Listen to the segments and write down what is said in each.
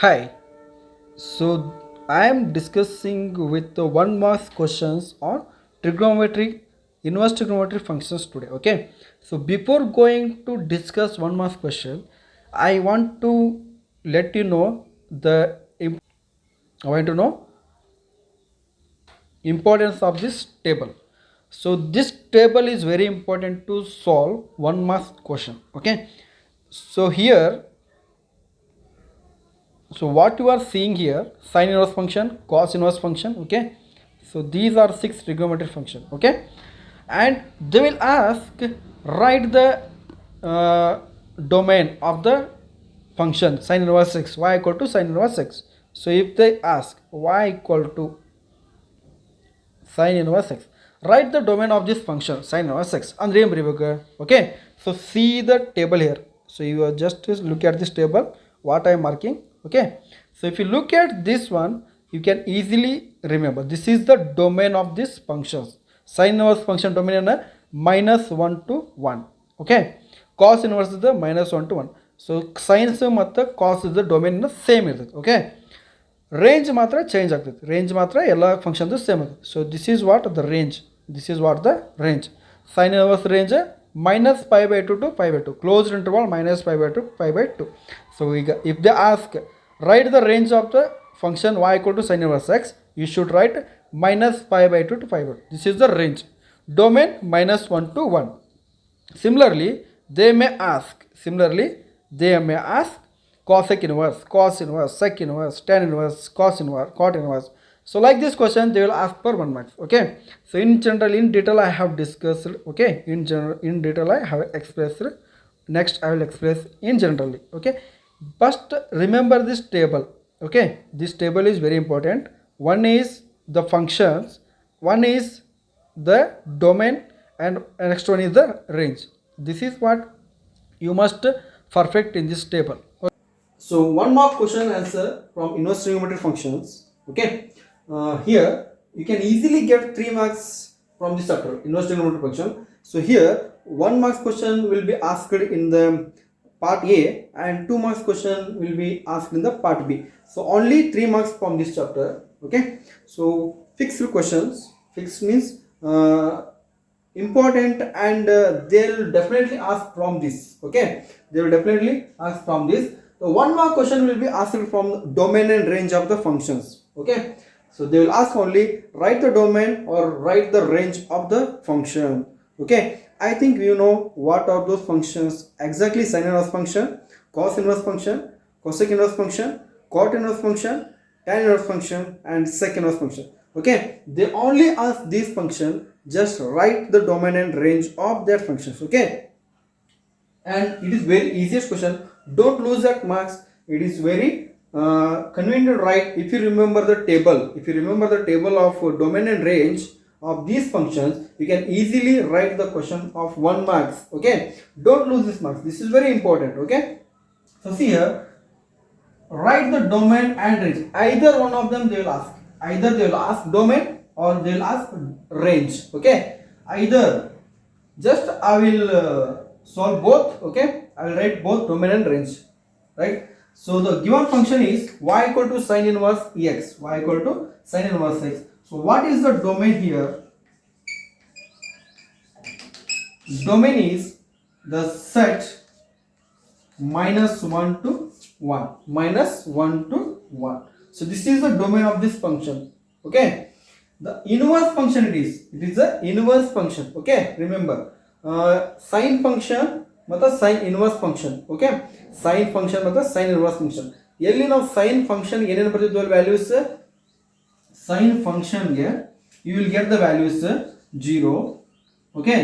Hi, so I am discussing with the one marks questions on trigonometry, inverse trigonometry functions today. Okay, so before going to discuss one marks question, I want to let you know I want to know importance of this table. So this table is very important to solve one marks question. Okay, so here so what you are seeing here, sine inverse function, cos inverse function. Okay, so these are six trigonometric function. Okay, and they will ask, write the uh, domain of the function sine inverse x, y equal to sine inverse x. So if they ask y equal to sine inverse x, write the domain of this function sine inverse x ಅಂದ್ರೆ ಏನು ಬರೀಬೇಕು? Okay, so see the table here. So you are just look at this table what I am marking. Okay, so if you look at this one, you can easily remember this is the domain of this functions. Sine inverse function domain is -1 to 1. Okay, cos inverse is the -1 to 1. So sine ಮತ್ತು cos is the domain same ಇರ್ತದೆ. Okay, range ಮಾತ್ರ change ಆಗ್ತೈತೆ, range ಮಾತ್ರ ಎಲ್ಲ ಫಂಕ್ಷನ್ದು same ಆಗ್ತದೆ. So this is what the range, this is what the range. Sine inverse range -π/2 to π/2, closed interval -π/2 π/2. So ಈಗ if they ask write the range of the function y equal to sin inverse x, you should write -π/2 to π/2. This is the range. Domain -1 to 1. Similarly, they may ask cosec inverse, cos inverse, sec inverse, tan inverse, cos inverse, cot inverse. So like this question they will ask for 1 marks. Okay, so in general, in detail I have discussed. Okay, in detail I have expressed. Next I will express in generally. Okay, but remember this table. Okay, this table is very important. One is the functions, one is the domain, and next one is the range. This is what you must perfect in this table. So one mark question answer from inverse trigonometric functions. Okay, here you can easily get 3 marks from this chapter, inverse trigonometric function. So here 1 marks question will be asked in the part A and 2 marks question will be asked in the part B. So only 3 marks from this chapter. Okay, so fixed questions. Fixed means important, and they'll definitely ask from this. Okay, they will definitely ask from this. So 1 mark question will be asked from domain and range of the functions. Okay, so they will ask only write the domain or write the range of the function. Okay, I think you know what are those functions exactly: sine inverse function, cos inverse function, cosec inverse function, cot inverse function, tan inverse function, and sec inverse function. Okay, they only ask these function, just write the domain and range of their functions. Okay, and it is very easiest question. Don't lose that marks. It is very convenient to write if you remember the table. If you remember the table of domain and range of these functions, you can easily write the question of 1 marks. Okay, don't lose this marks. This is very important. Okay, so see here, write the domain and range. Either one of them they will ask. Either they will ask domain or they will ask range. Okay, either just I will solve both. Okay, I will write both domain and range, right? So the given function is y equal to sine inverse ex, y equal to sine inverse x. So what is the domain here? Domain is the set -1 to 1, -1 to 1. So this is the domain of this function. Okay, the inverse function it is the inverse function. Okay, remember sine function ಮತ್ತು sine inverse function. Okay, sine function ಮತ್ತು sine inverse function. ಎಲ್ಲಿ ನಾವು sine function ಏನೇನು ಬರ್ತಿದ್ವಲ್ಲ values, sine ಫಂಕ್ಷನ್ಗೆ you will get the values 0, okay,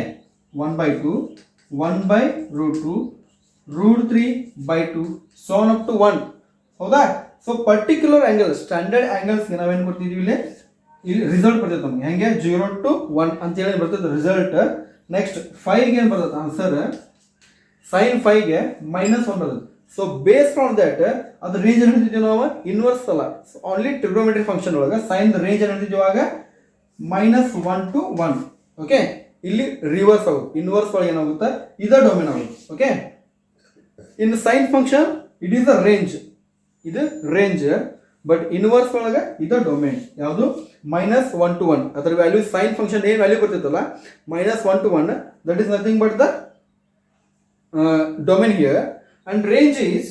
1/2, 1/√2, √3/2, so on up to 1. ಹೌದಾ? So particular angle, standard ಆಂಗಲ್ಸ್ಗೆ ನಾವೇನು ಕೊಡ್ತಿದ್ವಿ ಇಲ್ಲಿ ರಿಸಲ್ಟ್ ಬರ್ತೈತೆ ನಮಗೆ. ಹೆಂಗೆ 0 to 1 ಅಂತ ಹೇಳಿ ಬರ್ತೈತೆ ರಿಸಲ್ಟ್. ನೆಕ್ಸ್ಟ್ 5ಗೆ ಏನು ಬರ್ತೈತೆ ಆನ್ಸರ್, sin 5ಗೆ -1 ಬರ್ತದೆ. ಸೊ ಬೇಸ್ಡ್ ಆನ್ ದಟ್ ಅದು ರೇಂಜ್ ಏನು ಹೇಳ್ತಿದ್ವಿ ನಾವು, ಇನ್ವರ್ಸ್ ಅಲ್ಲ, ಓನ್ಲಿ ಟ್ರಿಗ್ನೋಮೆಟ್ರಿ ಫಂಕ್ಷನ್ ಒಳಗೆ ಸೈನ್ ರೇಂಜ್ ಏನು ಹೇಳ್ತಿದ್ವಿ ಆಗ -1 to 1. ಓಕೆ, ಇಲ್ಲಿ ರಿವರ್ಸ್ ಆಗುತ್ತೆ, ಇನ್ವರ್ಸ್ ಒಳಗೆ ಏನಾಗುತ್ತೆ ಇದ ಡೊಮೇನ್ ಆಗುತ್ತೆ. Okay, in sine function it is the range, ಇದು ರೇಂಜ್, ಬಟ್ ಇನ್ವರ್ಸ್ ಒಳಗೆ ಇದು ಡೊಮೇನ್. ಯಾವುದು -1 to 1 ಅದರ ವ್ಯಾಲ್ಯೂ ಸೈನ್ ಫಂಕ್ಷನ್ ಏನು ವ್ಯಾಲ್ಯೂ ಬರ್ತಿತ್ತಲ್ಲ -1 to 1, that is nothing but the domain here. And range is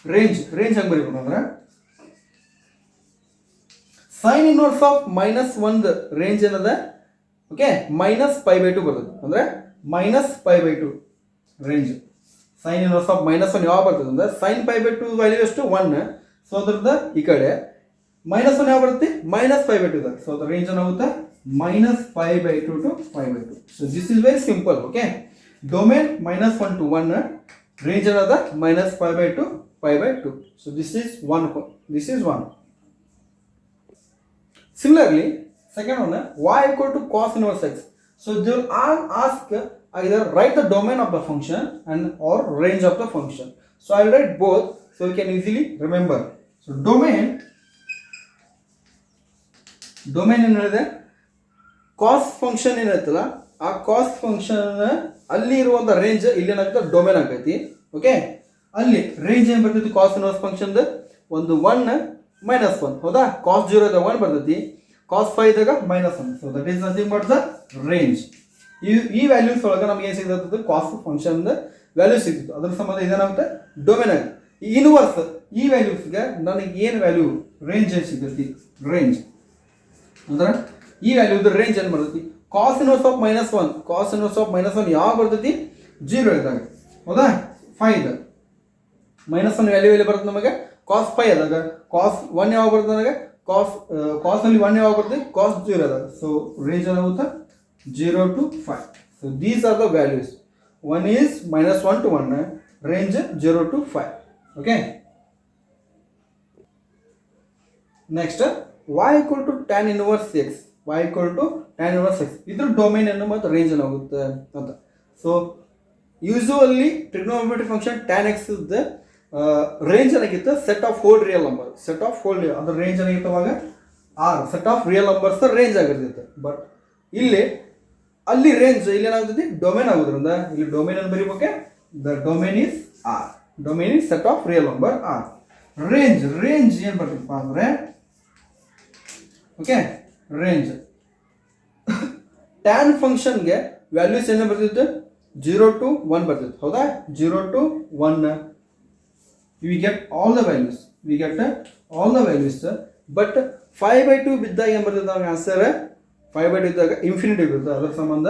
range ಹಂಗೆ ಬರೀಬೇಕು ಅಂದ್ರೆ ಸೈನ್ ಇನ್ವರ್ಸ್ ಆಫ್ -1 ರೇಂಜ್ ಏನದ ಓಕೆ -π/2 ಬರ್ತದೆ, ಅಂದ್ರೆ -π/2 ರೇಂಜ್. ಸೈನ್ ಇನ್ವರ್ಸ್ ಆಫ್ -1 ಯಾವ ಬರ್ತದೆ ಅಂದ್ರೆ sin π/2 ವ್ಯಾಲ್ಯೂ ಎಷ್ಟು 1, ಸೊ ಅದ್ರದ್ದು ಈ ಕಡೆ -1 ಯಾವ ಬರುತ್ತೆ -π/2 ಇದೆ, ಸೊ ಅದ್ರ ರೇಂಜ್ ಏನಾಗುತ್ತೆ -π/2 to π/2. So this is very simple. Okay, domain -1 to 1, range ಏನದ -π/2 π/2. So this is one. Similarly, second one, y equal to cos inverse x. So they will ask either write the domain of the function and or range of the function. So I will write both so you can easily remember. So domain ಏನಿದೆ cos function ಏನಿರುತ್ತಲ್ಲ ಆ cos function ಅಲ್ಲಿ ಇರುವಂತ range ಇಲ್ಲಿ ಏನಾಗುತ್ತೆ domain ಆಗೈತಿ. Okay, ಅಲ್ಲಿ range ಏನು ಬರ್ತೈತಿ cos inverse function ಒಂದು 1 -1 ಹೌದಾ, cos 0 ಇದ್ದಾಗ 1 ಬರ್ತೈತಿ, cos 5 ಇದ್ದಾಗ -1. So that is nothing but the range. ಈ ವ್ಯಾಲ್ಯೂಸ್ ಒಳಗೆ ನಮಗೆ ಏನು ಸಿಗ್ತದೆ ಕಾಸ್ ಫಂಕ್ಷನ್ ವ್ಯಾಲ್ಯೂ ಸಿಗ್ತಿತ್ತು, ಅದ್ರ ಸಂಬಂಧ ಇದೇನಾಗುತ್ತೆ ಡೊಮೇನ್ ಆಗಿ. ಈ ಇನ್ವರ್ಸ್ ಈ ವ್ಯಾಲ್ಯೂಸ್ಗೆ ನನಗೆ ಏನು ವ್ಯಾಲ್ಯೂ ರೇಂಜ್ ಏನು ಸಿಗ್ತೈತಿ, ರೇಂಜ್ ಅಂದ್ರೆ ಈ ವ್ಯಾಲ್ಯೂದ ರೇಂಜ್ ಏನು ಬರ್ತೈತಿ cos inverse of -1. Cos inverse of -1 ಯಾವ ಬರ್ತೈತಿ 0 ಇದ್ದಾಗ ಹೌದಾ, 5 -1 ವ್ಯಾಲ್ಯೂ ಎಲ್ಲಿ ಬರುತ್ತೆ ನಮಗೆ cos 5 ಅದಾಗ, cos 1 ಯಾವಾಗ ಬರ್ತದೆ ನನಗೆ cos ಅಲ್ಲಿ 1 ಯಾವಾಗ ಬರ್ತದೆ cos 0 ಅದಾಗ. ಸೊ ರೇಂಜ್ ಏನಾಗುತ್ತೆ 0 to 5. So these are the values. One is -1 to 1, range 0 to 5. Okay. Next, y equal to tan inverse x. Y equal to tan inverse x. ಇದ್ರ ಡೊಮೇನ್ ಏನು ಮತ್ತು ರೇಂಜ್ ಏನಾಗುತ್ತೆ ಅಂತ. So usually trigonometry function tan x ಇದ್ದ range ಏನಾಗಿತ್ತು set of whole real number, ಅದ್ರ range ಏನಾಗಿತ್ತು ಅವಾಗ r set of real numbers range ಆಗಿರ್ತೈತೆ. ಬಟ್ ಅಲ್ಲಿ ರೇಂಜ್ ಇಲ್ಲಿ ಏನಾಗ್ತೈತಿ ಡೊಮೇನ್ ಆಗೋದ್ರಿಂದ ಇಲ್ಲಿ ಡೊಮೇನ್ ಅನ್ನು ಬರೀಬೇಕೆ, the domain is r, domain is set of real number r. Range ಏನು ಬರ್ತೈತಪ್ಪ ಅಂದ್ರೆ ಓಕೆ, ರೇಂಜ್ ಟ್ಯಾನ್ ಫಂಕ್ಷನ್ಗೆ ವ್ಯಾಲ್ಯೂಸ್ ಏನು ಬರ್ತಿತ್ತು 0 to 1 ಬರ್ತಿತ್ತು ಹೌದಾ, 0 to 1 we get all the values, but 5/2 ಬಿದ್ದಾಗ ಏನು ಬರ್ತದೆ ನಮಗೆ ಆನ್ಸರ್ 5/2 ಇದ್ದಾಗ ಇನ್ಫಿನಿಟಿ ಬರುತ್ತೆ, ಅದರ ಸಂಬಂಧ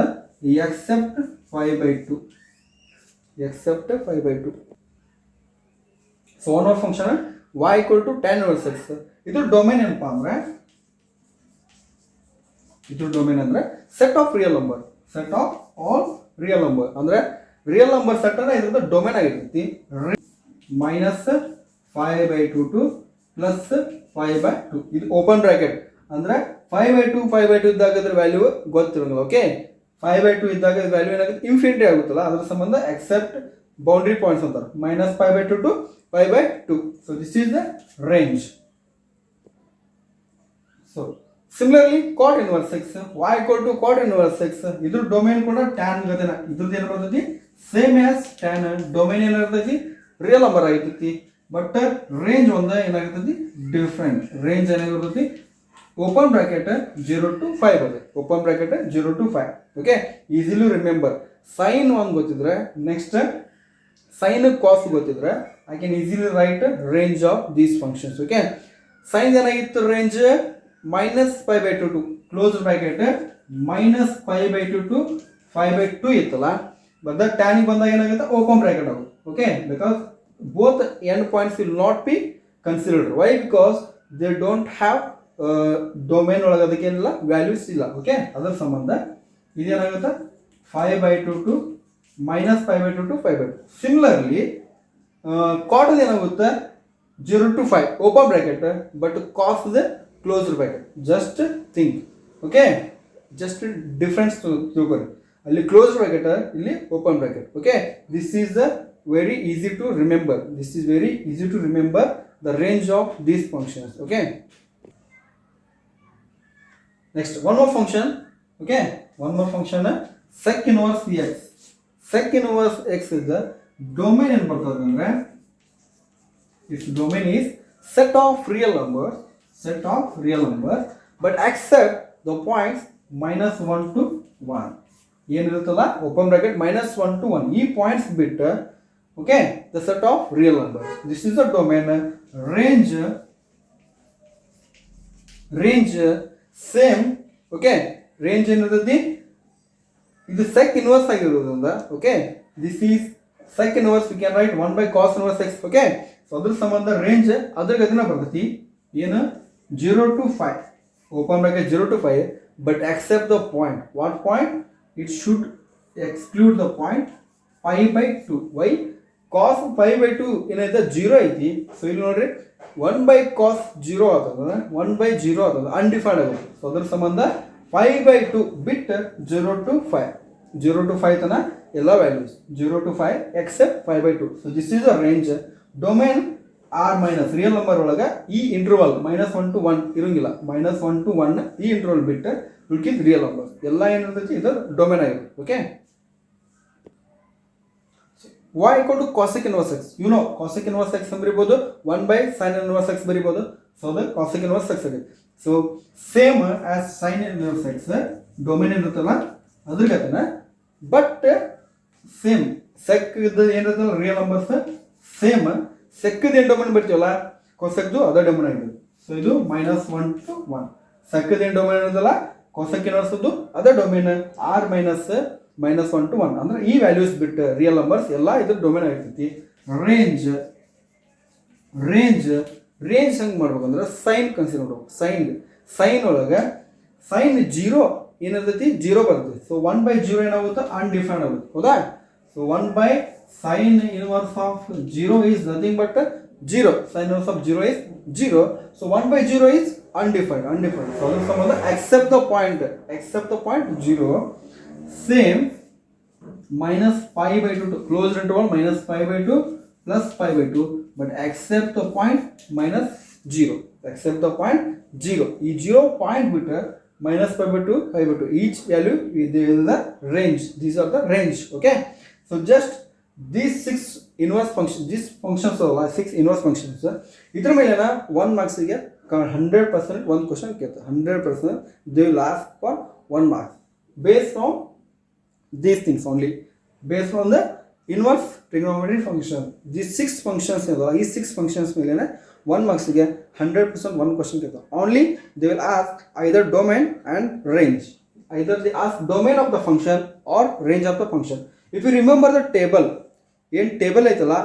except 5/2. So one of function y equal to tan inverse x. ಇದು ಡೊಮೇನ್ ಏನಪ್ಪಾ ಅಂದ್ರೆ ಸೆಟ್ ಆಫ್ ರಿಯಲ್ ನಂಬರ್, ಅಂದ್ರೆ ರಿಯಲ್ ನಂಬರ್ ಸೆಟ್ ಅನ್ನ ಇದ್ರದ್ದು ಡೊಮೇನ್ ಆಗಿರ್ತೈತಿ. -5/2 to +5/2 ಇದು ಓಪನ್ ಬ್ರಾಕೆಟ್, ಅಂದ್ರೆ 5/2 ಇದ್ದಾಗ ಅದ್ರ ವ್ಯಾಲ್ಯೂ ಗೊತ್ತಿರಂಗಿಲ್ಲ. ಓಕೆ, 5/2 ಇದ್ದಾಗ ವ್ಯಾಲ್ಯೂ ಏನಾಗುತ್ತೆ ಇನ್ಫಿನಿಟಿ ಆಗುತ್ತಲ್ಲ, ಅದರ ಸಂಬಂಧ ಎಕ್ಸೆಪ್ಟ್ ಬೌಂಡ್ರಿ ಪಾಯಿಂಟ್ಸ್ ಅಂತಾರೆ -5/2 to 5/2. So this is the range. So similarly cot inverse x, y equal to cot inverse x. ಇದ್ರ ಡೊಮೇನ್ ಕೂಡ tan ಗತೆನ, ಇದ್ರದ್ದು ಏನು ಬರ್ತೈತಿ ಸೇಮ್ ಆಸ್ tan. ಡೊಮೇನ್ ಏನಾಗಿರ್ತೈತಿ ರಿಯಲ್ ನಂಬರ್ ಆಗಿರ್ತೈತಿ, ಬಟ್ ರೇಂಜ್ ಏನಾಗಿರ್ತೈತಿ ಡಿಫ್ರೆಂಟ್. ರೇಂಜ್ ಏನಾಗಿರ್ತೈತಿ ಓಪನ್ ಬ್ರಾಕೆಟ್ 0 to 5 ಬರುತ್ತೆ, open bracket 0 to 5. Okay, easily remember. Sine 1 ಗೊತ್ತಿದ್ರೆ ನೆಕ್ಸ್ಟ್ ಸೈನ್ ಕಾಸ್ ಗೊತ್ತಿದ್ರೆ I can easily write range of these functions. Okay, sine ಏನಾಗಿತ್ತು range -π/2 to close bracket -π/2 to 5/2 ಇತ್ತಲ್ಲ, but tan ಬಂದಾಗ ಏನಾಗುತ್ತೆ open bracket ಆಗುತ್ತೆ. Okay, because both end points will not be considered. Why? Because they don't have domain ಒಳಗೆ ಅದಕ್ಕೇನಿಲ್ಲ values ಇಲ್ಲ. Okay, ಅದರ ಸಂಬಂಧ ಇದೇನಾಗುತ್ತೆ 5/2 to -π/2 to 5/2. ಸಿಮಿಲರ್ಲಿ ಕಾಟ್ ಏನಾಗುತ್ತೆ 0 to 5 open bracket, but cos ಇದೆ closed bracket. Just think. Okay, just difference ತಿಳ್ಕೊರಿ, ಅಲ್ಲಿ ಕ್ಲೋಸ್ ಬ್ರಾಕೆಟ್, ಇಲ್ಲಿ open bracket. Okay, this is the very easy to remember. The range of these functions. Okay, next one more function. Okay, sec inverse x. Sec inverse x is the domain ಏನು ಬರ್ತದೆ ಅಂದ್ರೆ its domain is set of real numbers, but accept the points -1 to 1. ಏನಿರುತ್ತಲ್ಲ open bracket -1 to 1 ಈ points ಬಿಟ್ಟು okay the set of real numbers. This is the domain. range same okay range ಏನಿರ್ತೈತಿ ಇದು sec inverse ಆಗಿರೋದ್ರಿಂದ okay this is sec inverse we can write 1 by cos inverse x okay so ಅದ್ರ ಸಂಬಂಧ range ಅದ್ರ ಗತಿನ ಬರ್ತೈತಿ ಏನು 0 to 5 open bracket 0 to 5 but accept the point. What point? It should exclude the point pi by 2. Why? Cos pi by 2 ಏನೈತೆ 0 ಐತಿ so ಇಲ್ಲಿ ನೋಡ್ರಿ 1 by cos 0 ಆಗ್ತದ 1 by 0 ಆಗ್ತದ ಅನ್ಡಿಫೈನ್ಡ್ ಆಗುತ್ತೆ ಸೊ ಅದರ ಸಂಬಂಧ pi by 2 ಬಿಟ್ 0 to 5 ತನ ಎಲ್ಲ values 0 to 5 except pi by 2. So this is the range. Domain r minus real number ಒಳಗ ಈ ಇಂಟರ್ವಲ್ -1 to 1 ಇರಂಗಿಲ್ಲ -1 to 1 ಈ ಇಂಟರ್ವಲ್ ಬಿಟ್ಟು ಉಳ್ಕಿದ್ ರಿಯಲ್ ನಂಬರ್ಸ್ ಎಲ್ಲ ಏನಿರ್ತೈತಿ ಇದು ಡೊಮೇನ್ ಆಗಿರುತ್ತೆ okay y equal to cosec inverse x. You know cosec inverse x ಬರಿಬಹುದು 1 by sin inverse x ಬರಿಬಹುದು so the cosec inverse x ಆಗಿದೆ so same as sin inverse x domain ಇರುತ್ತಲ್ಲ ಅದ್ರ ಗತನ but same sec ಇದ್ದ ಏನಿರುತ್ತಲ್ಲ real numbers same sec the domain ಬರ್ತೀವಲ್ಲ cosec ದು ಅದ domain ಆಗಿದೆ ಸೊ ಇದು -1 to 1 sec ದ ಡೊಮೇನ್ ಇರುತ್ತಲ್ಲ cosec inverse ದು ಅದ ಡೊಮೇನ್ r -1 to 1 ಅಂದ್ರೆ ಈ ವ್ಯಾಲ್ಯೂಸ್ ಬಿಟ್ಟು ರಿಯಲ್ ನಂಬರ್ಸ್ ಎಲ್ಲ ಇದ್ರ ಡೊಮೇನ್ ಆಗಿರ್ತೈತಿ ರೇಂಜ್ ಹೆಂಗ್ ಮಾಡ್ಬೇಕಂದ್ರೆ ಸೈನ್ ಕನ್ಸಿಡರ್ ಮಾಡ್ಬೇಕು ಸೈನ್ ಒಳಗ ಸೈನ್ 0 ಏನಿರ್ತೈತಿ 0 ಬರ್ತೈತಿ ಸೊ 1 by 0 ಏನಾಗುತ್ತೆ ಅನ್ಡಿಫೈನ್ಡ್ ಆಗುತ್ತೆ ಹೌದಾ so 1 by sin inverse of 0 is nothing but 0 sin inverse of 0 is 0 so 1 by 0 is undefined so ಅದರ ಸಂಬಂಧ accept the point 0 same minus pi by 2 to closed interval minus pi by 2 plus pi by 2 but accept the point minus 0 ಈ 0 point ಬಿಟ್ಟು minus pi by 2 each value is the range. These are the range okay so just these 6 inverse functions these functions are 6 inverse functions ಇದರ ಮೇಲೆ 1 marks ಗೆ 100% one question ಕೇಳ್ತಾರೆ 100% they will ask for 1 mark based on these things only based on the inverse trigonometry function these 6 functions ಇದಲ್ಲ ಈ 6 functions ಮೇಲೆ 1 marks ಗೆ 100% one question ಕೇಳ್ತಾರೆ only they will ask either domain and range either they ask domain of the function or range of the function if you remember the table ಏನು table ಐತಲ್ಲ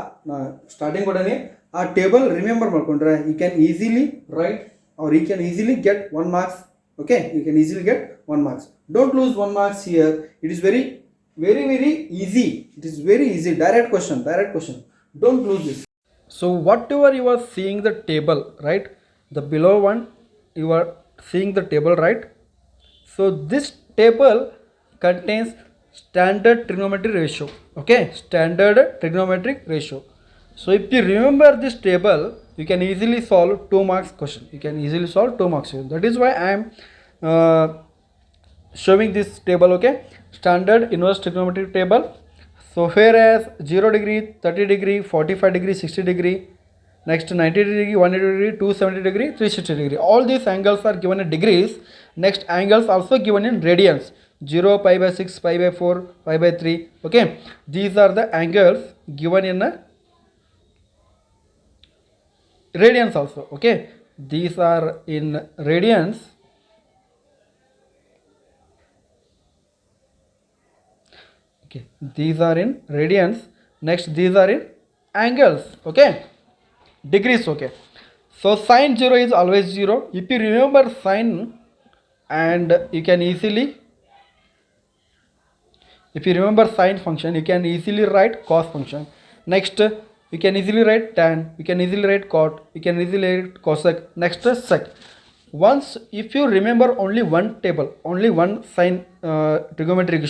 starting ಕೊಡನೆ ಆ table remember ಮಾಡ್ಕೊಂಡ್ರೆ you can easily write or you can easily get 1 marks okay you can easily get 1 marks don't lose 1 marks here it is very easy it is very easy direct question don't lose this so whatever you are seeing the table right the below one you are seeing the table right so this table contains standard trigonometric ratio okay standard trigonometric ratio so if you remember this table you can easily solve 2 marks question that is why I am showing this table okay standard inverse trigonometric table so here as 0 degree 30 degree 45 degree 60 degree next 90 degree 180 degree 270 degree 360 degree all these angles are given in degrees next angles also given in radians 0 pi by 6 pi by 4 pi by 3 okay these are the angles given in radians also okay these are in radians okay these are in radians next these are in angles okay degrees okay so sin 0 is always 0 if you remember sin and you can easily if you remember sin function you can easily write cos function next you can easily write tan you can easily write cot you can easily write cosec next sec once if you remember only one table only one sin trigonometric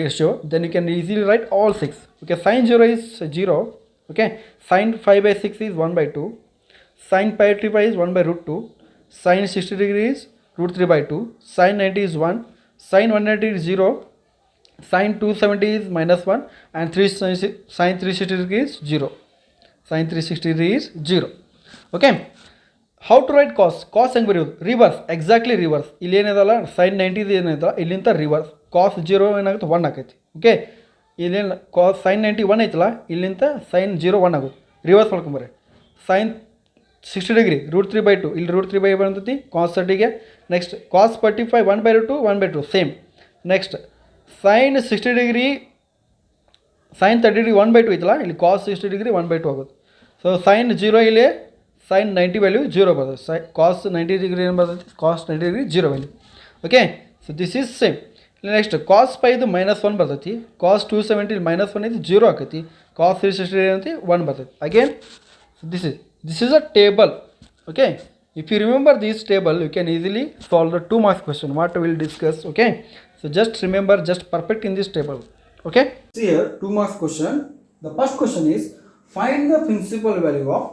ratio then you can easily write all 6 okay sin 0 is 0 okay sin 5 by 6 is 1 by 2 sin pi 3 pi is 1 by root 2 sin 60 degree is root 3 by 2 sin 90 is 1 sin 190 is 0 sin 270 is -1 and sin 360 degree is 0 sin 360 degree is 0. Okay. How to write cos? Cos ಹೆಂಗೆ ಬರೆಯೋದು? Reverse, exactly reverse. ಇಲ್ಲಿ ಏನಿದಲ್ಲ sin 90 ಏನಿದಲ್ಲ ಇಲ್ಲಿಂದ reverse. cos 0 ಏನಾಗುತ್ತೆ 1 ಆಕೈತಿ. Okay, ಇಲ್ಲೇನು cos sin 90 1 ಐತಲ್ಲ, ಇಲ್ಲಿಂದ sin 0 1 ಆಗುತ್ತೆ. ರಿವರ್ಸ್ ಮಾಡ್ಕೊಂಬರ್ರಿ. sin 60 ಡಿಗ್ರಿ √3/2, ಇಲ್ಲಿ √3/2 ಬಂದೈತಿ cos 30ಗೆ. Next cos 45 1/2 1/2 same. Next sin 60 degree sin 30 degree 1/2 ಐತಲ್ಲ, ಇಲ್ಲಿ cos 60 ಡಿಗ್ರಿ 1/2 ಆಗುತ್ತೆ. ಸೊ sin 0 ಇಲ್ಲಿ sin 90 ವ್ಯಾಲ್ಯೂ 0 ಬರ್ತದೆ. cos 90 ಡಿಗ್ರಿ ಏನು ಬರ್ತೈತಿ? cos 90 degree 0 value. Okay, so this is same. Next cos π ಇದು -1 ಬರ್ತೈತಿ. cos 270 -1 ಐತಿ 0 ಆಕೈತಿ. cos 360 ಏನೈತಿ 1 ಬರ್ತೈತಿ. Again this is a table. Okay, if you remember this table you can easily solve the 2 marks question what we will discuss. Okay, so just remember, just perfect in this table. Okay, see here 2 marks question. The first question is find the principal value of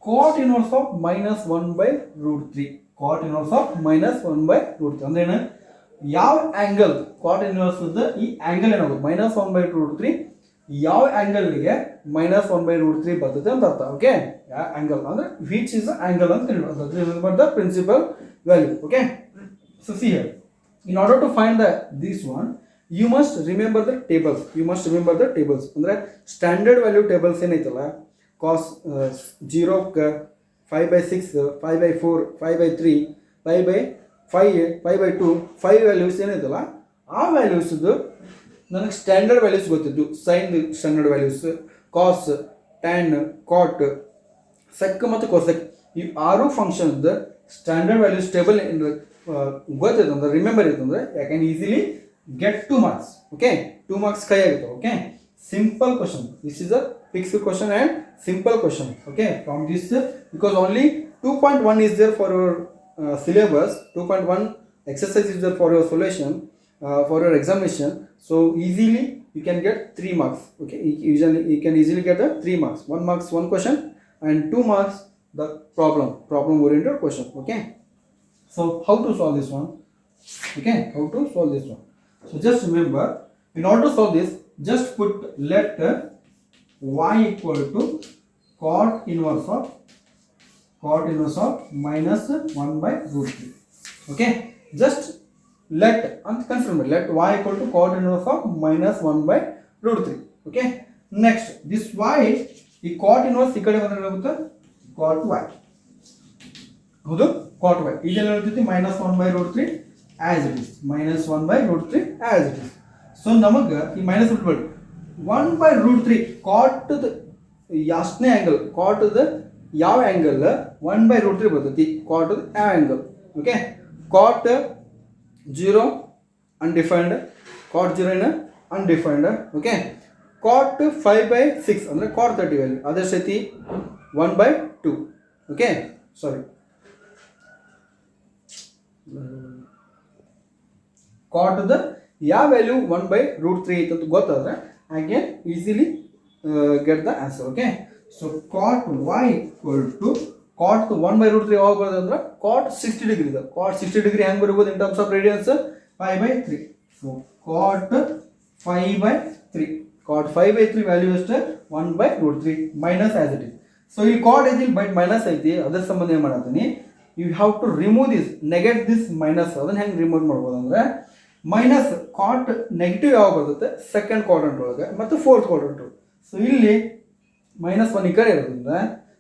cot inverse of -1/√3. cot inverse of -1/√3 ಅಂದ್ರೆ ಏನು? ಯಾವ angle cot inverse ಇದ್ದ ಈ angle ಏನಾಗುತ್ತೆ -1/√3, ಯಾವ ಆಂಗಲ್ಗೆ -1/√3 ಬರ್ತದೆ ಅಂತ ಅರ್ಥ. ಓಕೆ, ಯಾವ ಆಂಗಲ್ ಅಂದ್ರೆ ವಿಚ್ ಇಸ್ ಆಂಗಲ್ ಅಂತ ಹೇಳೋದು. Remember the principal value. Okay, so see here in order to find this one you must remember the tables. ಅಂದ್ರೆ ಸ್ಟ್ಯಾಂಡರ್ಡ್ ವ್ಯಾಲ್ಯೂ ಟೇಬಲ್ಸ್ ಏನೈತಲ್ಲ, cos 0 5/6 5/4 5/3 5/5 5/2 5 ವ್ಯಾಲ್ಯೂಸ್ ಏನೈತಲ್ಲ, ಆ ವ್ಯಾಲ್ಯೂಸ್ದು ನನಗೆ ಸ್ಟ್ಯಾಂಡರ್ಡ್ ವ್ಯಾಲ್ಯೂಸ್ ಗೊತ್ತಿದ್ದು. ಸೈನ್ ಸ್ಟ್ಯಾಂಡರ್ಡ್ ವ್ಯಾಲ್ಯೂಸ್, ಕಾಸ್, tan, ಕಾಟ್, sec ಮತ್ತು cosec, ಈ 6 ಫಂಕ್ಷನ್ದ standard values table ಗೊತ್ತಿತ್ತು ಅಂದ್ರೆ, ರಿಮೆಂಬರ್ ಇತ್ತು ಅಂದರೆ I can easily get 2 marks. Okay, 2 marks ಕೈ ಆಗುತ್ತೆ. Okay, simple question. This is a fixed question and simple question. Okay, from this because only 2.1 is there for your syllabus. 2.1 exercise is there for your solution, for your examination. So easily you can get 3 marks. Okay, usually you can easily get 3 marks. 1 marks 1 question and 2 marks the problem oriented question. Okay, so how to solve this one? Okay, how to solve this one? So just remember, in order to solve this, just put let y equal to cot inverse of -1/√3. Okay, just let and confirm it. Let y equal to cot inverse of -1/√3. Okay, next this y, ಈ cot inverse ಈ ಕಡೆ ಬಂದ್ರೆ ಏನಾಗುತ್ತೆ cot y. ಹೌದು, cot y ಇದೆಲ್ಲ ಇರ್ತೈತಿ -1/√3 as it is, -1/√3 as it is. So ನಮಗೆ ಈ ಮೈನಸ್ ಬಿಟ್ಬಿಡಿ 1/√3 cot ಯಾಸ್ನೇ ಆಂಗಲ್, cot ಯಾವ ಆಂಗಲ್ 1/√3 ಬರ್ತೈತಿ, cot ಯಾವ angle. Okay, cot 0 undefined, cot 0 ಏನು undefined. ಓಕೆ, cot 5/6 ಅಂದರೆ cot 30 ವ್ಯಾಲ್ಯೂ ಅದೇ ಸತಿ 1/2. ಓಕೆ, ಸಾರಿ, cot ಯಾವ ವ್ಯಾಲ್ಯೂ 1/√3 ಐತೆ ಅಂತ ಗೊತ್ತಾದ್ರೆ I can easily get the answer. Okay, so cot y equal to cot 1/√3 ಯಾವಾಗ ಬರೋದು ಅಂದ್ರೆ cot 60 ಡಿಗ್ರಿ ಇದೆ. cot 60 ಡಿಗ್ರಿ ಹೆಂಗೆ ಬರ್ಬೋದು in terms of radians 5/3. So cot 5/3, cot 5/3 value ಎಷ್ಟು 1/√3 minus as it is. So ಈ cot ಐತಿ ಬಟ್ ಮೈನಸ್ ಐತಿ, ಅದರ ಸಂಬಂಧ ಏನು ಮಾಡತ್ತೀನಿ, you have to remove this, negate this minus. ಅದನ್ನ ಹೆಂಗೆ ರಿಮೂವ್ ಮಾಡ್ಬೋದು ಅಂದ್ರೆ ಮೈನಸ್ cot ನೆಗೆಟಿವ್ ಯಾವಾಗ ಬರ್ತದೆ ಸೆಕೆಂಡ್ ಕ್ವಾಡ್ರಂಟ್ ಒಳಗೆ ಮತ್ತು ಫೋರ್ತ್ ಕ್ವಾಡ್ರಂಟ್ ಒಳಗೆ. ಸೊ ಇಲ್ಲಿ -1 ಈ ಕಡೆ ಇರೋದ್ರಿಂದ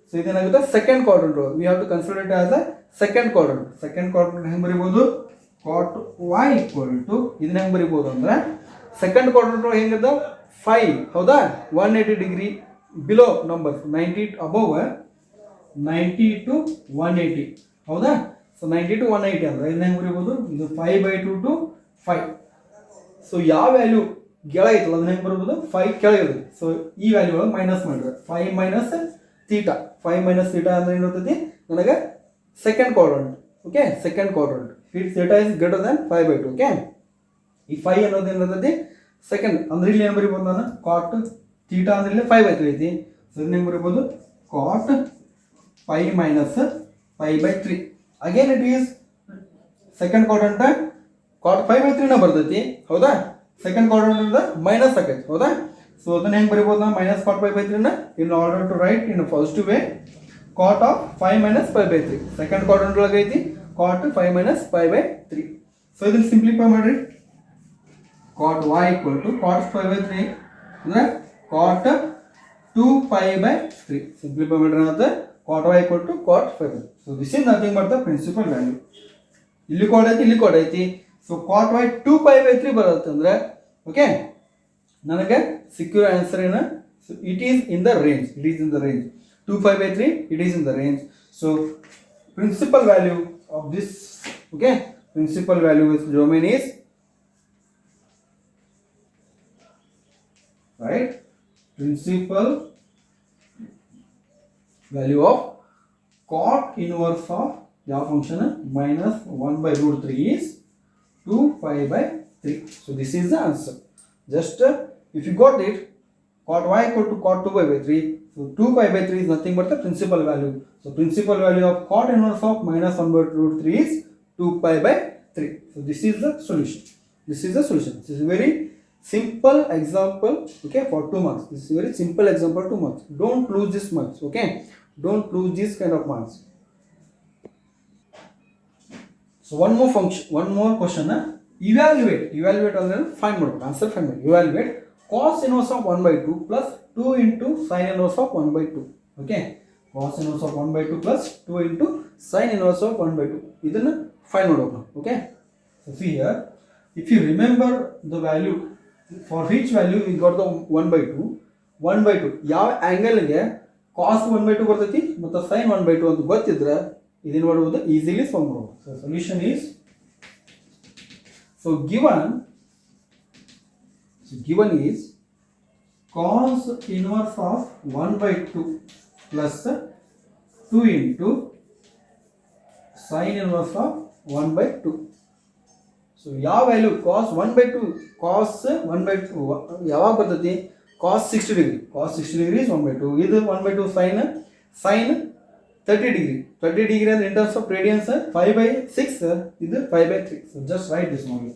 ಸೊ ಇದೇನಾಗುತ್ತೆ ಸೆಕೆಂಡ್ ಕ್ವಾಡ್ರಂಟ್ ಒಳಗೆ. We have to consider it as a second quadrant. Second quadrant ಹೆಂಗೆ ಬರಿಬೋದು, cot y equal to ಇದನ್ನ ಹೆಂಗೆ ಬರಿಬೋದು ಅಂದ್ರೆ ಸೆಕೆಂಡ್ ಕ್ವಾಡ್ರಂಟ್ ಒಳಗೆ ಹೆಂಗಿದ್ದ 5, ಹೌದಾ, 180 degree below number 90 above 90 to 180, ಹೌದಾ. ಸೊ 90 to 180 ಅಂದ್ರೆ ಇದನ್ನ ಹೆಂಗೆ ಬರಿಬೋದು, ಇದು 5/2 to 5. ಸೊ ಯಾವ ವ್ಯಾಲ್ಯೂ ಕೆಳಗೈತಲ್ಲ ಅದನ್ನ ಹೆಂಗೆ ಬರ್ಬೋದು 5 ಕೆಳಗಿರೋದು. ಸೊ ಈ ವ್ಯಾಲ್ಯೂ ಒಳಗೆ ಮೈನಸ್ ಮಾಡಿದ್ರೆ 5 ಮೈನಸ್ ಥೀಟಾ, 5 ಮೈನಸ್ ಥೀಟಾ ಅಂದ್ರೆ ಏನಿರ್ತೈತಿ ನನಗೆ second quadrant. Okay, second quadrant theta is greater than 5/2. Okay, ಈ 5 ಅನ್ನೋದು ಏನಿರ್ತೈತಿ ಸೆಕೆಂಡ್ ಅಂದ್ರೆ ಇಲ್ಲಿ ಏನು ಬರಿಬೋದು ನಾನು cot ಥೀಟಾ ಅಂದ್ರೆ ಇಲ್ಲಿ 5/3 ಐತಿ. ಸೊ ಇದನ್ನ ಹೆಂಗೆ ಬರಿಬೋದು cot 5 minus 5/3. Again it is second quadrant cot 5/3 ಬರ್ತೈತಿ, ಹೌದಾ. ಸೆಕೆಂಡ್ ಕ್ವಾಡ್ರಂಟ್ ಮೈನಸ್ ಆಕೈತಿ, ಹೌದಾ. ಸೊ ಅದನ್ನ ಹೆಂಗೆ ಬರೀಬೋದು ನಾವು ಮೈನಸ್ ಕಾಟ್ 5 ಬೈ 3 ನ in order to write in positive way cot of 5 minus 5 by 3 second quadrant ಒಳಗೆ ಐತಿ ಕಾಟ್ 5 ಮೈನಸ್ 5 ಬೈ 3. ಸೊ ಇದನ್ನ ಸಿಂಪ್ಲಿಫೈ ಮಾಡ್ರಿ cot y equal to cot 5 by 3 ಅಂದ್ರೆ cot 2 pi by 3 ಸಿಂಪ್ಲಿಫೈ ಮಾಡ್ರೆ ಏನಾಗುತ್ತೆ cot y equal to cot 5. So this is nothing but the principal value. ಇಲ್ಲಿ ಕೋಡ್ ಐತಿ ಇಲ್ಲಿ ಕೋಡ್ ಐತಿ. So cot y 2 pi by 3 ಬರುತ್ತೆ ಅಂದ್ರೆ ಓಕೆ ನನಗೆ ಸಿಕ್ಯೂರ್ ಆನ್ಸರ್ ಏನು so it is in the range 2 pi by 3 it is in the range. So principal value of this okay principal value is domain is right principal value of cot inverse of your function minus 1 by root 3 is 2 pi by 3. So this is the answer. Just if you got it cot y equal to cot 2 pi by 3. So 2 pi by 3 is nothing but the principal value. So principal value of cot inverse of minus 1 by root 3 is 2 pi by 3. So this is the solution. This is the solution. This is very simple example okay for 2 marks. This is very simple example 2 marks. Don't lose this marks okay. Don't lose this kind of marks. So one more function, one more question evaluate ಅಂದ್ರೆ find ಮಾಡಬೇಕು answer find ಮಾಡಿ evaluate cos inverse of 1 by 2 plus 2 into sin inverse of 1 by 2 okay cos inverse of 1 by 2 plus 2 into sin inverse of 1 by 2 ಇದನ್ನ find ಮಾಡಬೇಕು okay. So see here if you remember the value for which value we got the 1 by 2 ಯಾವ angle ಗೆ cos 1 by 2 ಬರ್ತೈತಿ ಮತ್ತು sin 1 by 2 ಅಂತ ಗೊತ್ತಿದ್ರೆ ಇದನ್ನ ಮಾಡಬಹುದು ಈಜಿಲಿ ಸಾಲ್ವ್ ಮಾಡಬಹುದು. So solution is given is cos inverse of 1 by 2 plus 2 into sin inverse of 1 by 2. So ಯಾವ ವ್ಯಾಲ್ಯೂ cos 1 by 2 ಯಾವಾಗ ಬರ್ತೈತಿ cos 60 degree is 1 by 2 ಇದು 1 by 2 sin 30 degree ಅಂದ್ರೆ in terms of radians 5 by 6 ಇದು 5 by 3. So just write this only.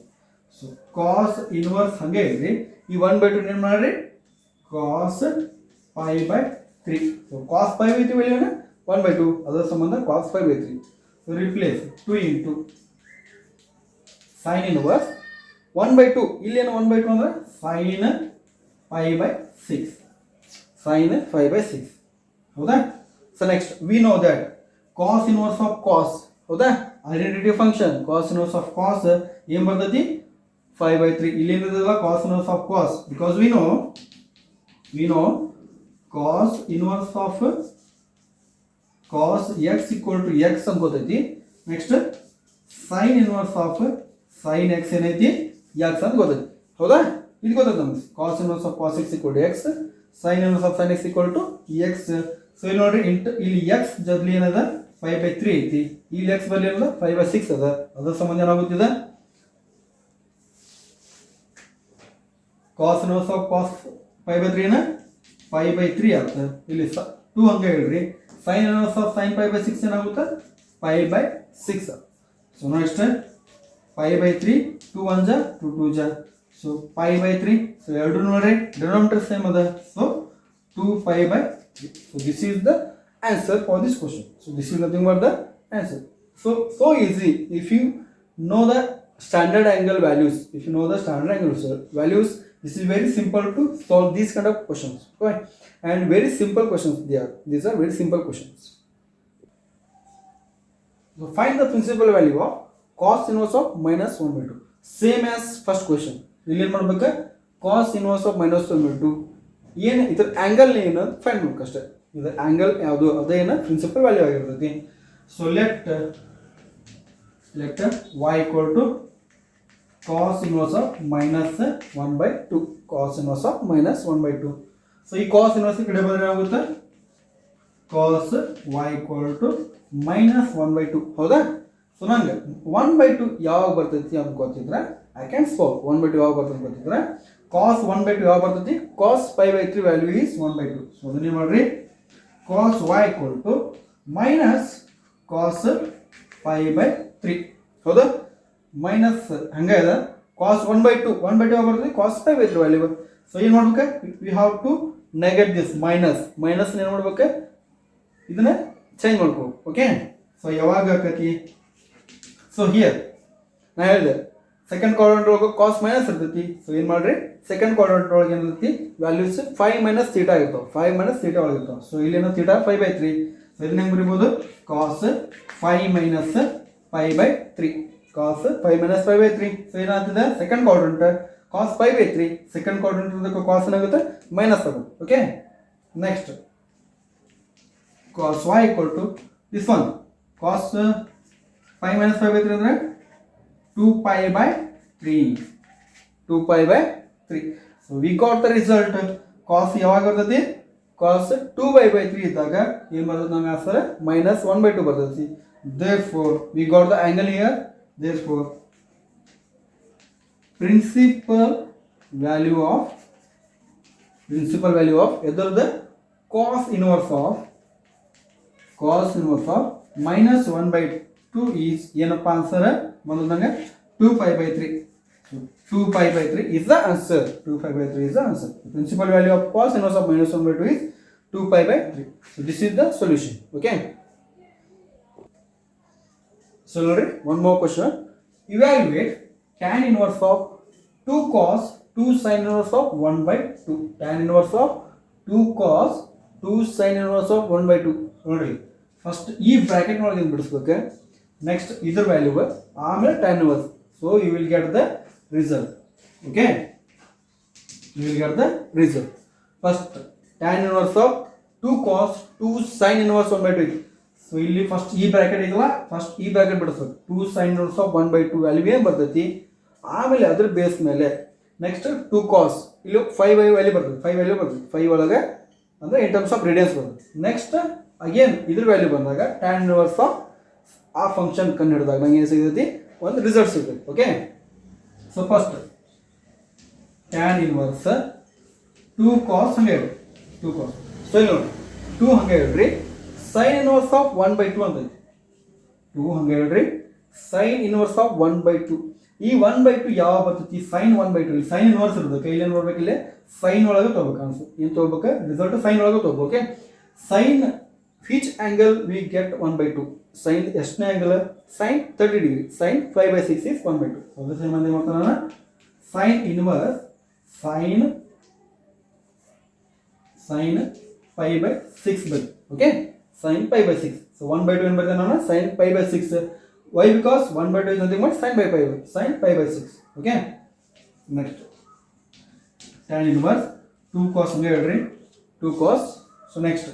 So cos inverse ಹಂಗೆ ಇದ್ರಿ ಈ 1 by 2 ಏನು ಮಾಡ್ರಿ cos 5 by 3. So cos 5 by 3 value 1 by 2 ಅದರ ಸಂಬಂಧ cos 5 by 3. So replace 2 into sin inverse 1 by 2 ಇಲ್ಲಿ ಏನು 1 by 2 ಅಂದ್ರೆ sin 5 by 6 ಹೌದಾ. So next we know that cos inverse of cos ಹೌದಾ identity function cos inverse of cos ಏನು ಬರ್ತೈತಿ 5 by 3 ಇಲ್ಲಿ ಏನಿದೆಲ್ಲ cos inverse of cos because we know cos inverse of cos x equal to x ಅಂತ ಗೊತ್ತೈತಿ. Next sin inverse of sin x ಏನೈತಿ x ಅಂತ ಗೊತ್ತೈತಿ ಹೌದಾ. ಇದು ಗೊತ್ತೈತಿ ನಮಗೆ cos inverse of cos x equal to x sin inverse of sin x equal to x. So ಇಲ್ಲಿ ನೋಡ್ರಿ ಇಲ್ಲಿ x ಜೊತೆಲಿ ಏನದ 5 by 3 ಐತಿ ಇಲ್ಲಿ x ಬದಲಿ ಏನದ 5 by 6 ಅದ ಅದರ ಸಂಬಂಧ ಏನಾಗುತ್ತಿದೆ cos inverse of cos 5 by 3 ನ 5 by 3 ಆಗುತ್ತೆ. ಇಲ್ಲಿ 2 ಹಂಗೆ ಹೇಳ್ರಿ sin inverse of sin 5 by 6 ಏನಾಗುತ್ತೆ 5 by 6. ಸೊ ನೆಕ್ಸ್ಟ್ 5 by 3 2 1 ಜಾ 2 2 ಜಾ ಸೊ 5 by 3. ಸೊ ಎರಡು ನೋಡ್ರಿ ಡಿನೋಮಿನೇಟರ್ ಸೇಮ್ ಅದ so 2 5 by 3. So this is the answer for this question. So this is nothing but the answer. So easy if you know the standard angle values. This is very simple to solve these kind of questions. Okay, and very simple questions they are. These are very simple questions. So find the principal value of cos inverse of minus 1 by 2. Same as first question. ಇಲ್ಲಿ ಏನು ಮಾಡಬೇಕು cos inverse of minus 1 by 2 ಏನು ಇದರ angle ಏನು find ಮಾಡಬೇಕು ಅಷ್ಟೇ. ಇದರ angle ಯಾವುದು ಅದೇನ ಪ್ರಿನ್ಸಿಪಲ್ ವ್ಯಾಲ್ಯೂ ಆಗಿರ್ತೈತಿ. So let y equal to cos inverse of minus 1 by 2 cos inverse of minus 1 by 2. So ಈ cos inverse ಕಡೆ ಬಂದ್ರೆ ಏನಾಗುತ್ತೆ cos y equal to minus 1 by 2 ಹೌದಾ. ಸೊ ನಂಗೆ 1 by 2 ಯಾವಾಗ ಬರ್ತೈತಿ ಅಂತ ಗೊತ್ತಿದ್ರೆ ಐ ಕ್ಯಾನ್ ಸಾಲ್ವ್ 1 by 2 ಯಾವಾಗ ಬರ್ತೈತಿ ಗೊತ್ತಿದ್ರೆ cos 1 by 2 ಯಾವಾಗ ಬರ್ತೈತಿ cos 5 by 3 value is 1 by 2. So ಅದನ್ನೇ ಮಾಡ್ರಿ cos y equal to minus cos 5 by 3 ಹೌದಾ ಮೈನಸ್ ಹಂಗೆ ಇದೆ cos 1 by 2 ಯಾವಾಗ ಬರ್ತೈತಿ cos 5 by 3 ವ್ಯಾಲ್ಯೂ. ಸೊ ಏನು ಮಾಡ್ಬೇಕು, we have to negate this minus ಏನು ಮಾಡ್ಬೇಕು, ಇದನ್ನ ಚೇಂಜ್ ಮಾಡ್ಕೋ. ಓಕೆ, ಸೊ ಯಾವಾಗ ಆಕತಿ, ಸೊ ಹಿಯರ್ ನಾ ಹೇಳಿದೆ ಸೆಕೆಂಡ್ ಕ್ವಾಡ್ರೆಂಟ್ ಒಳಗೆ ಕಾಸ್ ಮೈನಸ್ ಇರ್ತೈತಿ. ಸೊ ಏನು ಮಾಡ್ರಿ, ಸೆಕೆಂಡ್ ಕ್ವಾಡ್ರೆಂಟ್ ಒಳಗೆ ಏನಿರ್ತೈತಿ ವ್ಯಾಲ್ಯೂಸ್ 5 ಮೈನಸ್ ಥೀಟಾ ಇರ್ತಾವೆ, 5 ಮೈನಸ್ ಥೀಟಾ ಒಳಗೆ ಇರ್ತಾವೆ. ಸೊ ಇಲ್ಲೇನೋ ಥೀಟಾ 5/3. ಸೊ ಇದನ್ನ ಹೆಂಗೆ ಬರಿಬೋದು, ಕಾಸ್ 5 ಮೈನಸ್ 5/3, ಕಾಸ್ 5 ಮೈನಸ್ 5/3. ಸೊ ಏನಾಗ್ತದೆ, ಸೆಕೆಂಡ್ ಕ್ವಾಡ್ರೆಂಟ್ ಕಾಸ್ 5/3, ಸೆಕೆಂಡ್ ಕ್ವಾಡ್ರೆಂಟ್ ಕಾಸ್ ಏನಾಗುತ್ತೆ, ಮೈನಸ್ ಆಗುತ್ತೆ. Okay, next cos y equal to this one, cos 5 minus 5/3 ಅಂದ್ರೆ 2π/3, 2π/3. So we got the result. cos ಯಾವಾಗ ಬರ್ತೈತಿ, cos 2π/3 ಇದ್ದಾಗ ಏನು ಬರ್ತದೆ ನಮ್ಮ ಆನ್ಸರ್ -1/2 ಬರ್ತೈತಿ. therefore we got the angle here. therefore principal value of ಎದರದ cos inverse of -1/2 is ಏನಪ್ಪ answer ಮೊದಲಂಗೆ 2π/3. So 2π/3 is the answer. 2π/3 is the answer. The principal value of cos inverse of -1/2 is 2π/3. So this is the solution. Okay. So ನೋಡ್ರಿ, one more question. Evaluate tan inverse of 2 cos 2 sin inverse of 1/2. tan inverse of 2 cos 2 sin inverse of 1/2. ನೋಡ್ರಿ, first ಈ bracket ಒಳಗೆ ಬಿಡಿಸ್ಬೇಕು, next ಇದ್ರ value, ಆಮೇಲೆ tan inverse. So you will get the result. Okay, you will get the result. First tan inverse of 2 cos 2 sin inverse 1/2. ಸೊ ಇಲ್ಲಿ first ಈ bracket ಇದಲ್ಲ, ಫಸ್ಟ್ ಈ ಬ್ರಾಕೆಟ್ ಬಿಡಿಸ್ಬೇಕು. 2 sin inverse of 1/2 ವ್ಯಾಲ್ಯೂ ಏನು ಬರ್ತೈತಿ, ಆಮೇಲೆ ಅದ್ರ ಬೇಸ್ ಮೇಲೆ ನೆಕ್ಸ್ಟ್ 2 cos, ಇಲ್ಲಿ 5 ವ್ಯಾಲ್ಯೂ ಬರ್ತದೆ, 5 ವ್ಯಾಲ್ಯೂ ಬರ್ತದೆ, 5 ಒಳಗೆ ಅಂದರೆ ಇನ್ ಟರ್ಮ್ಸ್ ಆಫ್ ರೇಡಿಯನ್ಸ್ ಬರ್ತದೆ. ನೆಕ್ಸ್ಟ್ ಅಗೇನ್ ಇದ್ರ ವ್ಯಾಲ್ಯೂ ಬಂದಾಗ tan inverse ಆಫ್ ಆ ಫಂಕ್ಷನ್ ಕಂಡು ಹಿಡಿದಾಗ ನಂಗೆ ಏನು ಸಿಗ್ತೈತಿ, ಒಂದು ರಿಸಲ್ಟ್ ಸಿಗ್ತೈತಿ. Okay, so first tan inverse 2 cos ಹಂಗೆ ಹೇಳಿ, 2 cos. ಸೊ ಇಲ್ಲಿ ನೋಡಿ 2 ಹಂಗೆ ಹೇಳ್ರಿ, sin inverse ಆಫ್ 1/2 ಅಂತೈತಿ. 2 ಹಂಗೆ ಹೇಳ್ರಿ, sin inverse ಆಫ್ 1/2. ಈ 1/2 ಯಾವ ಬರ್ತೈತಿ, sin 1/2. ಇಲ್ಲಿ sin inverse ಇರ್ತದೆ, ಕೈಲಿ ನೋಡ್ಬೇಕು, ಇಲ್ಲಿ sin ಒಳಗೆ ತಗೋಬೇಕು ಆನ್ಸರ್. ಏನು ತಗೋಬೇಕು, ರಿಸಲ್ಟ್ sin ಒಳಗೆ ತಗೋಬೇಕು. Okay, sin which angle we get 1/2, sin ಎಷ್ಟನೇ angle, sin 30 degree, sin 5/6 is 1/2. So ಅದರ ಸಂಬಂಧ ಏನು ಮಾಡ್ತಾನೆ, sin inverse sin 5/6. Okay, sin 5/6. So 1/2 ಏನು ಬರ್ತದೆ ನಾನು, sin 5/6. why, because 1/2 is nothing but sin 5/6. Okay, next tan inverse 2 cos ಹಂಗೆ ಹೇಳ್ರಿ, 2 cos. So next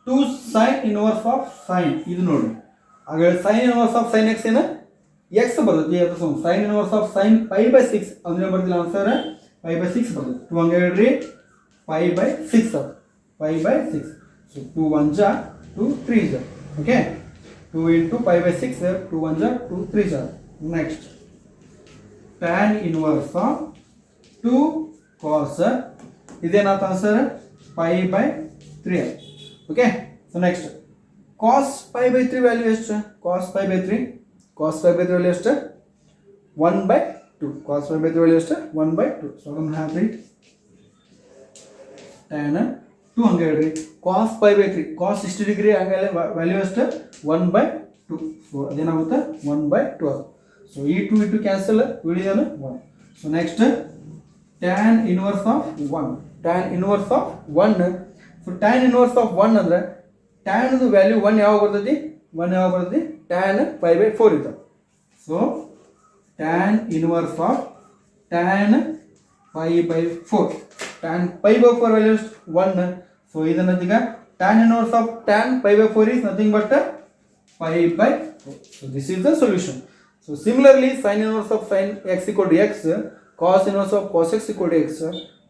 2 sin inverse of sin, ಇದು ನೋಡಿ ಹಾಗಾದ್ರೆ sin inverse of sin x ಏನು, x ಬರ್ತೈತಿ. ಅದು sin inverse of sin 5/6 ಅಂದ್ರೆ ಬರ್ತಿಲ್ಲ ಆನ್ಸರ್ 5/6 ಬರ್ತೈತಿ. 2 ಹಂಗೆ ಹೇಳ್ರಿ, 5/6. ಸೊ 2 1 ಜಾ 2 3 ಜಾ. ಓಕೆ, 2 into 5/6, 2 1 ಜಾ 2 3 ಜಾ. Next tan inverse of 2 cos, ಇದೇನಾತ answer 5/3. Okay, so next cos 5/3 value ಎಷ್ಟು, cos 5/3 ವ್ಯಾಲ್ಯೂ ಎಷ್ಟು, 1/2. cos 5/3 ವ್ಯಾಲ್ಯೂ ಎಷ್ಟು, 1/2. ಸೊ ಅದನ್ನು ಹಾಕ್ರಿ, tan 2 ಹಂಗೆ ಹೇಳ್ರಿ, cos 5/3 cos 60 ಡಿಗ್ರಿ ಹಂಗೆ ವ್ಯಾಲ್ಯೂ ಎಷ್ಟು, 1/2. ಸೊ ಅದೇನಾಗುತ್ತೆ 1/2. ಸೊ ಈ 2 ಕ್ಯಾನ್ಸಲ್, ಉಳಿಯೋದು 1. So next tan inverse of 1. So tan inverse of 1 ಅಂದ್ರೆ tan ವ್ಯಾಲ್ಯೂ 1 ಯಾವಾಗ ಬರ್ತೈತಿ, tan 5/4 ಇರ್ತದೆ. So tan inverse of tan 5/4, tan 5/4 value 1. So ಇದನ್ನ ಈಗ tan inverse of tan 5/4 is nothing but 5/4. So this is the solution. So similarly sin inverse of sin x equal to x, cos inverse of cos x equal to x,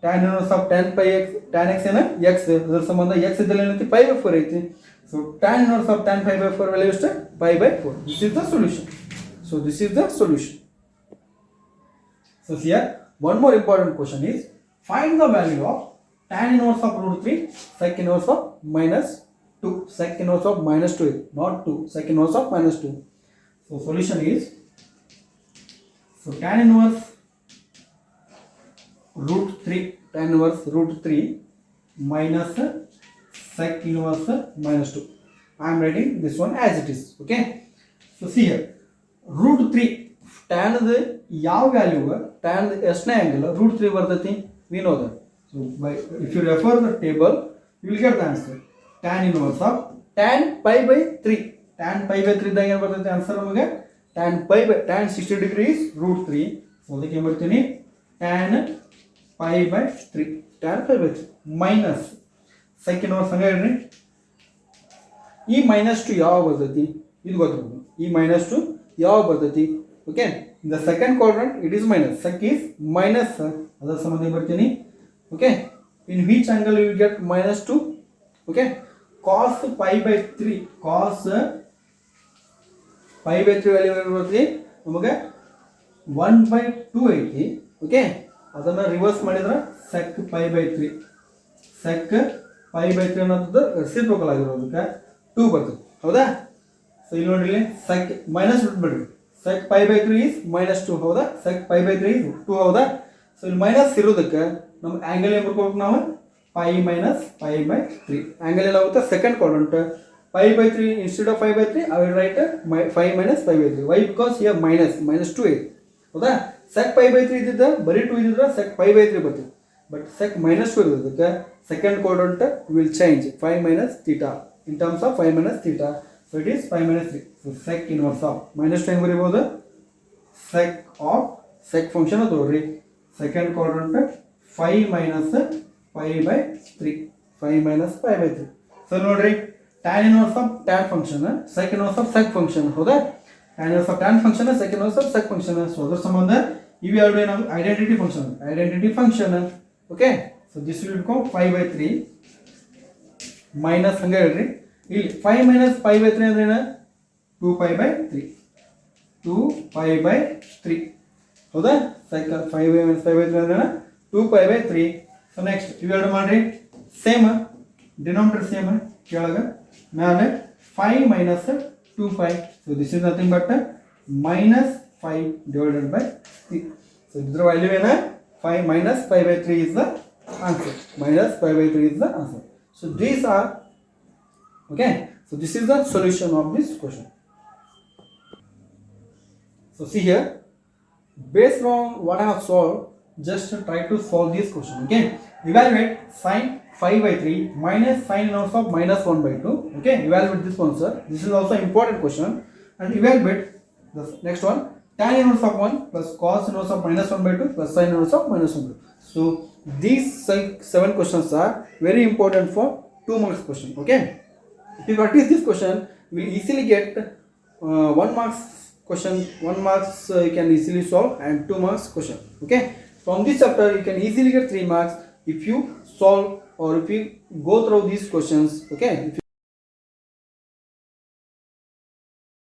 tan inverse of tan x ಏನು x, ಅದರ ಸಂಬಂಧ x ಇದ್ದಲ್ಲಿ ಏನೈತಿ 5/4 ಐತಿ. So tan inverse of tan 5/4 value ಎಷ್ಟು, 5/4. This is the solution. So here one more important question is, find the value of tan inverse of √3 sec inverse of -2. sec inverse of -2, not 2, sec inverse of -2. So solution is, so tan inverse √3 tan inverse root 3 minus sec inverse minus 2. I am writing this one as it is. Okay. So see here, root 3 tan the yav value tan the esne angle root 3 bardati, we know that. So by if you refer the table, you will get the answer. Tan inverse of tan pi by 3, tan pi by 3 ದಾಗ ಏನು ಬರ್ತೈತೆ answer ನಮಗೆ tan pi by tan 60 degree is root 3. So ಅದಕ್ಕೆ ಏನು ಬರ್ತೀನಿ tan pi by 3, tan pi by 3 minus sec inverse ಹಂಗೆ ಹೇಳ್ರಿ. ಈ ಮೈನಸ್ ಟು ಯಾವ ಬರ್ತೈತಿ ಇದು ಗೊತ್ತಿರಬೇಕು. ಈ ಮೈನಸ್ ಟು ಯಾವ ಬರ್ತೈತಿ. Okay, in the second quadrant it is minus, sec is minus, ಅದರ ಸಂಬಂಧ ಬರ್ತೀನಿ. Okay, in which angle you get minus two. Okay, cos pi by 3, cos pi by 3 value ಏನು ಬರ್ತೈತಿ ನಮಗೆ 1/2 ಐತಿ. ಓಕೆ, ಅದನ್ನು ರಿವರ್ಸ್ ಮಾಡಿದ್ರೆ sec pi by 3, sec pi by 3 ಅನ್ನೋದು ರೆಸಿಪ್ರೋಕಲ್ ಆಗಿರೋದಕ್ಕೆ 2 ಬರ್ತದೆ. ಹೌದಾ? ಸೊ ಇಲ್ಲಿ ನೋಡ್ರಿ sec ಮೈನಸ್ ಬಿಟ್ಬಿಡ್ರಿ, sec pi by 3 is -2. ಹೌದಾ? sec pi by 3 is 2. ಹೌದಾ? ಸೊ ಇಲ್ಲಿ ಮೈನಸ್ ಇರೋದಕ್ಕೆ ನಮ್ಮ ಆಂಗಲ್ ಏನು ಬರ್ಕೋಬೇಕು ನಾವು pi minus pi by 3. Angle ಏನಾಗುತ್ತೆ second quadrant pi by 3 instead of pi by 3 I will write 5 minus pi by 3. Why? Because here minus 2 ಇದೆ. ಹೌದಾ? sec pi by 3 ಇದ್ದಿದ್ದ ಬರೀ 2 ಇದ್ದಿದ್ರೆ sec pi by 3 ಬರ್ತದೆ. ಬಟ್ sec -2 ಇರೋದಕ್ಕೆ second quadrant will change 5 minus theta in terms of 5 minus theta. So it is 5 minus 3. So sec inverse of -2 ಹೆಂಗೆ ಬರೀಬಹುದು sec of sec function ಅದು ನೋಡ್ರಿ second quadrant 5 minus pi by 3, 5 minus pi by 3. So ನೋಡ್ರಿ tan inverse of tan function, sec inverse of sec function. ಹೌದಾ? tan inverse of tan function, sec inverse of sec function. So ಅದರ ಸಂಬಂಧ ಇವು ಎರಡು ಏನು identity function. Okay, so this will become 5 by 3 minus ಹಂಗೆ ಹೇಳ್ರಿ ಇಲ್ಲಿ 5 minus pi by 3 ಅಂದ್ರೆ ಏನು 2 pi by 3, 2 pi by 3. ಹೌದಾ? sec 5 minus pi by 3 ಅಂದ್ರೆ 2 pi by 3. ಸೊ ನೆಕ್ಸ್ಟ್ ಇವೆರಡು ಮಾಡ್ರಿ ಸೇಮ್ ಡಿನಾಮಿನೇಟರ್ ಸೇಮ್ ಕೆಳಗೆ ಮೇಲೆ 5 minus 2 pi. So this is nothing but -5 divided by 3. So ಇದರ ವ್ಯಾಲ್ಯೂ ಏನು 5 minus pi by 3 is the answer. Minus pi by 3 is the answer. So these are okay. So this is the solution of this question. So see here, based on what I have solved, just try to solve this question. Okay, evaluate sin 5 by 3 minus sin inverse of -1/2. Okay, evaluate this one, sir. This is also important question. And evaluate the next one, tan inverse of 1 plus cos inverse of -1/2 plus sin inverse of -1/2. So these 7 questions are very important for 2 marks question. Okay, if you practice this question, you will easily get 1 marks question, 1 marks you can easily solve, and 2 marks question. Okay, from this chapter you can easily get 3 marks if you solve or if you go through these questions. Okay, if you